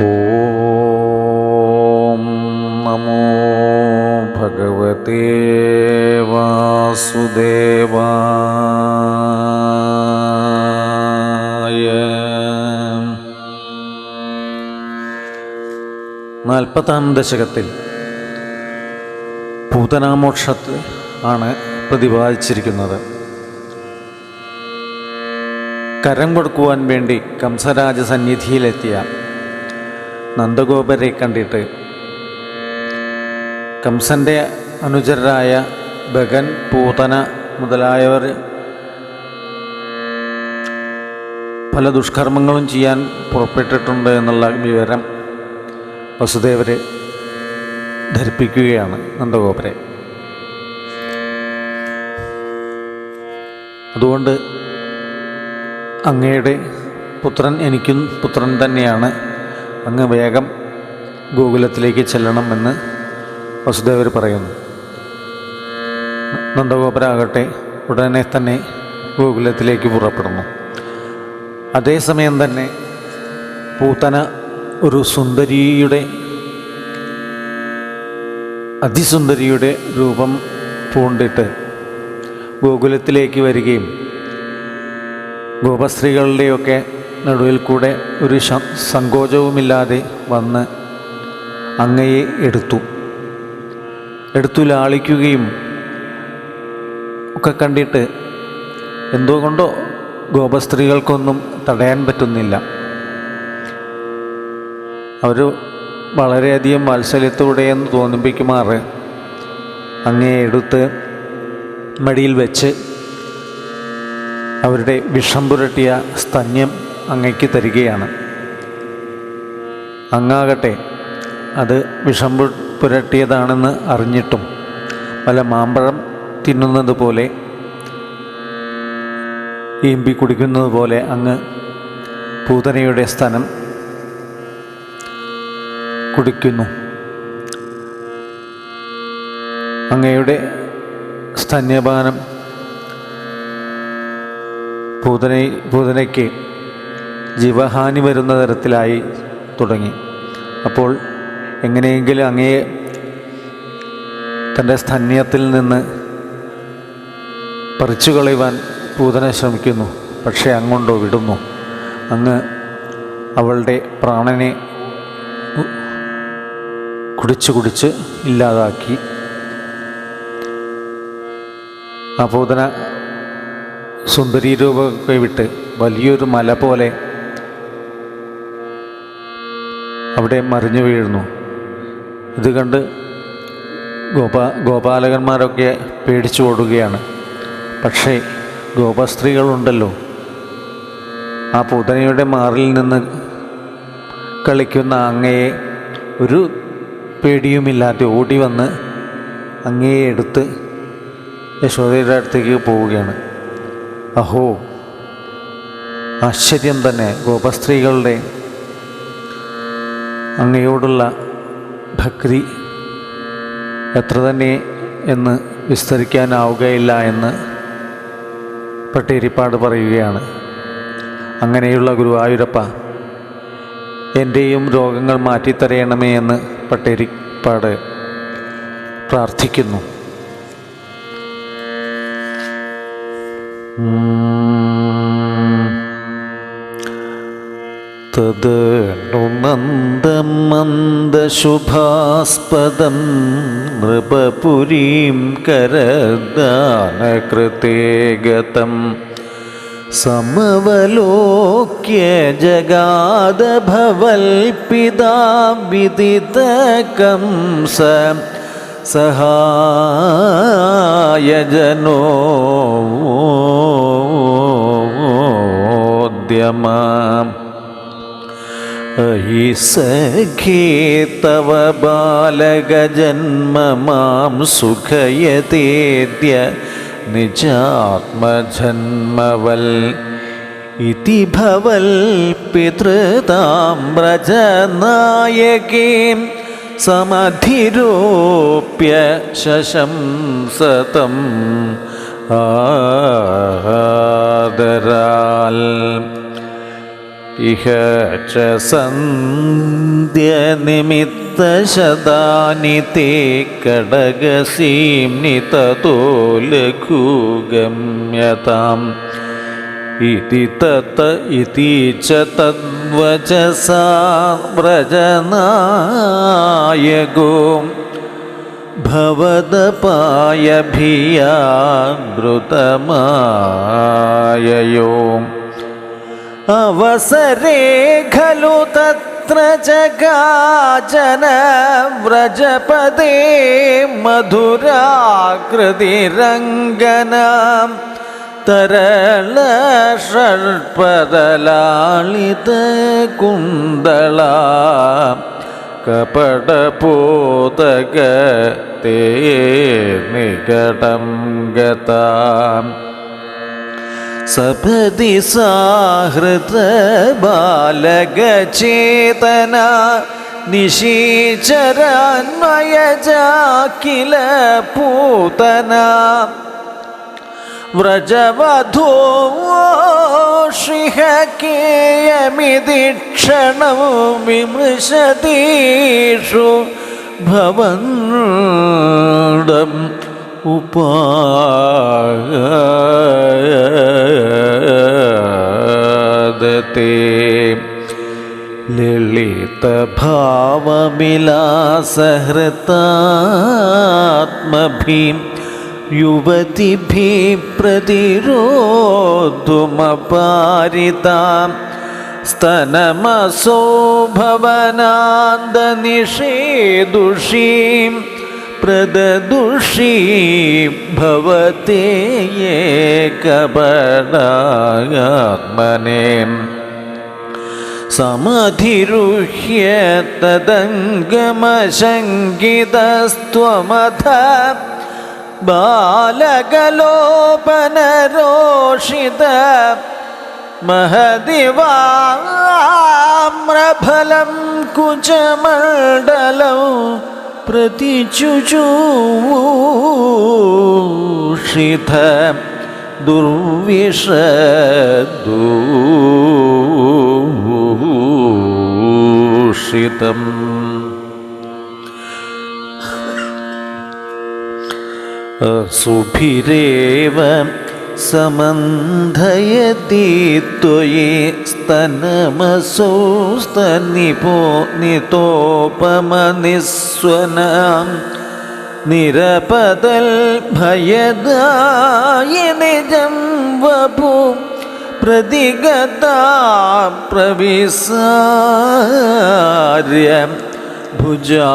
ഓം നമോ ഭഗവതേ വാസുദേവായ. 40-ാം ദശകത്തിൽ പൂതനാമോക്ഷത്തെ ആണ് പ്രതിപാദിച്ചിരിക്കുന്നത്. കരം കൊടുക്കുവാൻ വേണ്ടി കംസരാജ സന്നിധിയിലെത്തിയ നന്ദഗോപരെ കണ്ടിട്ട് കംസൻ്റെ അനുചരരായ ഭഗൻ, പൂതന മുതലായവർ പല ദുഷ്കർമ്മങ്ങളും ചെയ്യാൻ പുറപ്പെട്ടിട്ടുണ്ട് എന്നുള്ള വിവരം വസുദേവർ ധരിപ്പിക്കുകയാണ് നന്ദഗോപരെ. അതുകൊണ്ട് അങ്ങയുടെ പുത്രൻ എനിക്കും പുത്രൻ തന്നെയാണ്, അങ്ങ് വേഗം ഗോകുലത്തിലേക്ക് ചെല്ലണമെന്ന് വസുദേവർ പറയുന്നു. നന്ദഗോപരാകട്ടെ ഉടനെ തന്നെ ഗോകുലത്തിലേക്ക് പുറപ്പെടുന്നു. അതേസമയം തന്നെ പൂതന ഒരു അതിസുന്ദരിയുടെ രൂപം പൂണ്ടിട്ട് ഗോകുലത്തിലേക്ക് വരികയും ഗോപസ്ത്രീകളുടെയൊക്കെ നടുവിൽ കൂടെ ഒരു സങ്കോചവുമില്ലാതെ വന്ന് അങ്ങയെ എടുത്തു ലാളിക്കുകയും ഒക്കെ കണ്ടിട്ട് എന്തുകൊണ്ടോ ഗോപസ്ത്രീകൾക്കൊന്നും തടയാൻ പറ്റുന്നില്ല. അവർ വളരെയധികം വാത്സല്യത്തോടെയെന്ന് തോന്നിപ്പിക്കുമാറ് അങ്ങയെ എടുത്ത് മടിയിൽ വെച്ച് അവരുടെ വിഷം പുരട്ടിയ സ്തന്യം അങ്ങയ്ക്ക് തരികയാണ്. അങ്ങാകട്ടെ അത് വിഷം പുരട്ടിയതാണെന്ന് അറിഞ്ഞിട്ടും പല മാമ്പഴം തിന്നുന്നത് പോലെ, ഈമ്പി കുടിക്കുന്നത് പോലെ അങ്ങ് പൂതനയുടെ സ്തനം കുടിക്കുന്നു. അങ്ങയുടെ സ്തന്യപാനം പൂതനയ്ക്ക് ജീവഹാനി വരുന്ന തരത്തിലായി തുടങ്ങി. അപ്പോൾ എങ്ങനെയെങ്കിലും അങ്ങയെ തൻ്റെ സ്തന്യത്തിൽ നിന്ന് പറിച്ചു കളയുവാൻ പൂതന ശ്രമിക്കുന്നു. പക്ഷേ അങ്ങോട്ടോ വിടുന്നു. അങ്ങ് അവളുടെ പ്രാണനെ കുടിച്ച് ഇല്ലാതാക്കി. ആ പൂതന സുന്ദരീ രൂപമൊക്കെ വിട്ട് വലിയൊരു മല പോലെ അവിടെ മറിഞ്ഞു വീഴുന്നു. ഇത് കണ്ട് ഗോപാലകന്മാരൊക്കെ പേടിച്ചു ഓടുകയാണ്. പക്ഷേ ഗോപസ്ത്രീകളുണ്ടല്ലോ, ആ പൂതനയുടെ മാറിൽ നിന്ന് കളിക്കുന്ന അങ്ങയെ ഒരു പേടിയുമില്ലാതെ ഓടി വന്ന് അങ്ങയെ എടുത്ത് യശോദയുടെ അടുത്തേക്ക് പോവുകയാണ്. അഹോ, ആശ്ചര്യം തന്നെ! ഗോപസ്ത്രീകളുടെ അങ്ങയോടുള്ള ഭക്തി എത്ര തന്നെ എന്ന് വിസ്തരിക്കാനാവുകയില്ല എന്ന് പട്ടേരിപ്പാട് പറയുകയാണ്. അങ്ങനെയുള്ള ഗുരുവായൂരപ്പ, എൻ്റെയും രോഗങ്ങൾ മാറ്റിത്തരയണമേ എന്ന് പട്ടേരിപ്പാട് പ്രാർത്ഥിക്കുന്നു. തദനുനന്ദം മന്ദശുഭാസ്പദം നൃപപുരീം കരദാനകൃതേ ഗതം സമവലോക്യ ജഗാദഭവൽപിതാ വിദിതകംസ സഹായജനോദ്യമാം അഹി സഖേ തവ ബാലകജന്മ മാം സുഖയതേദ്യ നിജാത്മജന്മവൽ ഇതി ഭവൽ പിതൃതാമ്രജനായകീം സമധിരോപ്യ ശശംസതം ആദരാൽ. ഇഹ ച സന്ധ്യനിമിത്തശതാനി തേ കടകസീംനി തതോ ലഘുഗമ്യതാം ഇതി തത ഇതി ച തദ്വചസാ വ്രജനായകോ ഭവദപായഭിയാദൃതമായയോ അവസരേ ഖലു തത്ര ജഗാജന വ്രജപദേ മധുരാകൃതിരംഗനാം തരള ഷഡ്പദലാളിത കുണ്ടള കപടപോതക തേ നികടം ഗതാം സപതി സാഹൃത ബാലകചേതന നിശീചരാന്മയജാകില പൂതന വ്രജവധോ ശ്രീഹകേയമിതി ക്ഷണം വിമൃശതീഷു ഭവന്തം ഉപാദതേ ലളിതഭാവവിലാസഹൃതാത്മഭീം യുവതിഭിः പ്രതിരോധുമപാരിതാം സ്തനമസോ ഭവനാന്തനിഷേദുഷീം പ്രദദുഷീ ഭവത്തെ ഏകപടാത്മനെ സമധിരുഹ്യ തദംഗമശങ്കിതസ്ത്വമഥ ബാലകലോപനരോഷിത മഹദിവാമ്രഫലം കുചമണ്ഡലം പ്രതിചുചൂഷിത ദുർവിഷദൂഷിതം സുഭിരേവ സമന്ധയതി ത്വയി സ്തനമസോ സ്തനിപോ നിതോപമനിസ്വനാം നിരപതൽ ഭയദായി നിജം വപു പ്രതിഗതാ പ്രവിസാര്യ ഭുജാവുഭോ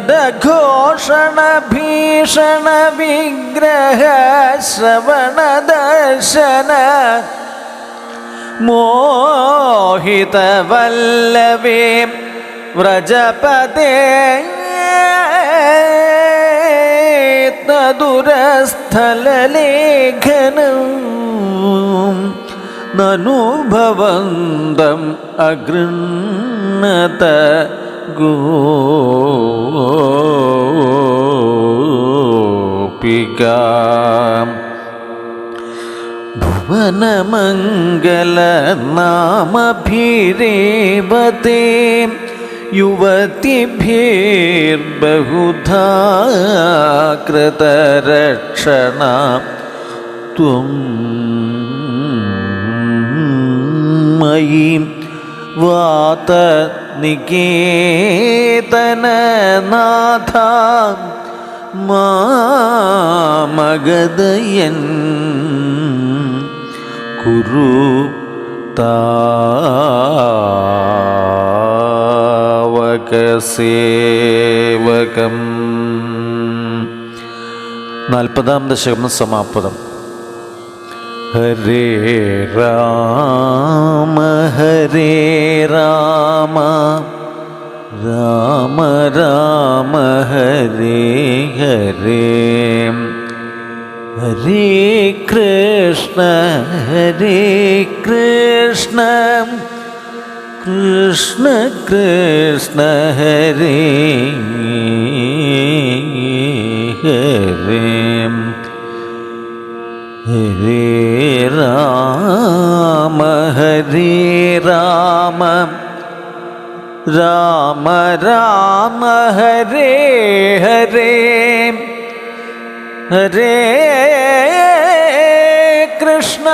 ഭയദഘോഷണ ഭീഷണ വിഗ്രഹ ശ്രവണ ദർശന മോഹിതവല്ലവേ വ്രജപദേ തദുരസ്ഥലലേഖനം നനുഭവന്തം അഗൃണ്ണത ഗോപികാ ഭുവനമംഗലനാമഭിരേവതേ യുവതിഭിർബഹുധാ കൃതരക്ഷണ ത്വം മയി വാത നികേതനനാഥ മാമഗദയൻ കുരു താവകസേവകം. 40-ാം ദശകം സമാപദം. ഹരേ രാമ ഹരേ രാമ രാമ രാമ ഹരേ ഹരേ ഹരേ കൃഷ്ണ കൃഷ്ണ കൃഷ്ണ ഹരേ ഹരേ. രാമ ഹരേ ഹരേ ഹരേ കൃഷ്ണ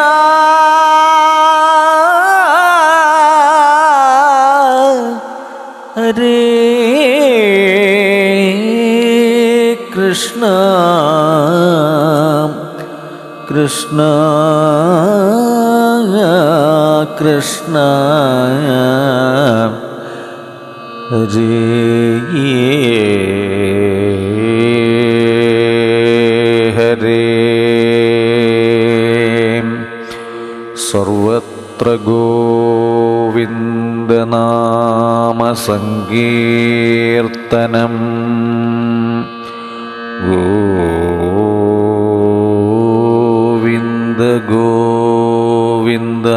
ഹരേ കൃഷ്ണ കൃഷ്ണ കൃഷ്ണ ഹരേ ഹരേ സർവത്ര ഗോവിന്ദനാമസങ്കീർത്തനം ഗോവിന്ദ ഗോവിന്ദ.